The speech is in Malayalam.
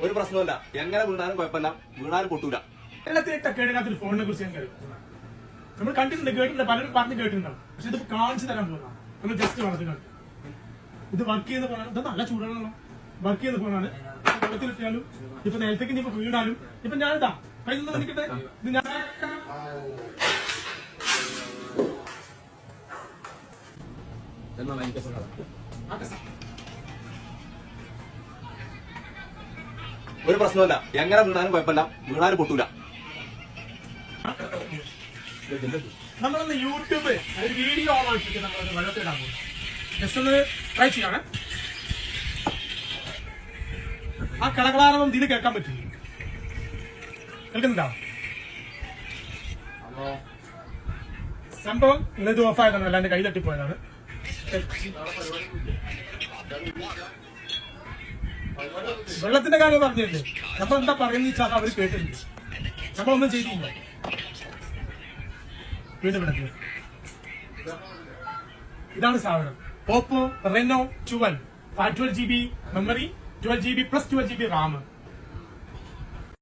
ഒരു പ്രശ്നമല്ല. എങ്ങനെ വീണാലും കുഴപ്പമില്ല, വീണാലും പൊട്ടൂല. കേട്ടില്ലാത്തൊരു ഫോണിനെ കുറിച്ച് ഞാൻ കഴിയും. നമ്മൾ കണ്ടിട്ടുണ്ട്, കേട്ടിട്ടുണ്ട്, പലരും പറഞ്ഞു കേട്ടിട്ടുണ്ടാവും. പക്ഷെ ഇത് കാണിച്ചു തരാൻ പോകുന്നതാണ്. നമ്മൾ ജസ്റ്റ് വളർത്തി കണ്ടു. ഇത് വർക്ക് ചെയ്യുന്ന ഫോണാണ്. ഇത് നല്ല ചൂടാണല്ലോ. വർക്ക് ചെയ്യുന്ന ഫോണാണ്. വെള്ളത്തിലിട്ടാലും ഇപ്പൊ നേരത്തേക്ക് ഇപ്പൊ വീണാലും ഇപ്പൊ ഞാനിതാ കൈ നിന്ന് നിൽക്കട്ടെ. ഇത് ഞാൻ ഒരു പ്രശ്നമല്ല. എങ്ങനെ വീണാലും കുഴപ്പമില്ല, വീണാലും പൊട്ടൂല. നമ്മളൊന്ന് യൂട്യൂബ് ഒരു വീഡിയോ ഓൺ ആക്കിയിട്ട് നമ്മളൊന്ന് വെള്ളത്തിലിടാൻ പോകും. ജസ്റ്റ് ഒന്ന് ട്രൈ ചെയ്യാണ്. ആ കളകളാരവം ഇതിന് കേൾക്കാൻ പറ്റില്ല. കേൾക്കുന്നുണ്ടോ? സംഭവം ഇന്നത് ഓഫായതാണ്, അല്ലാണ്ട് കൈ തട്ടിപ്പോയതാണ്. വെള്ളത്തിന്റെ കാര്യം പറഞ്ഞില്ലേ, നമ്മൾ എന്താ പറയുന്ന വെച്ചാൽ അവർ കേട്ടില്ല. നമ്മളൊന്നും ചെയ്തില്ല. വീണ്ടും വിടത്തില്ല. ഇതാണ് സാധനം. Oppo Reno 12 512 GB memory, 12 GB plus 12 GB RAM.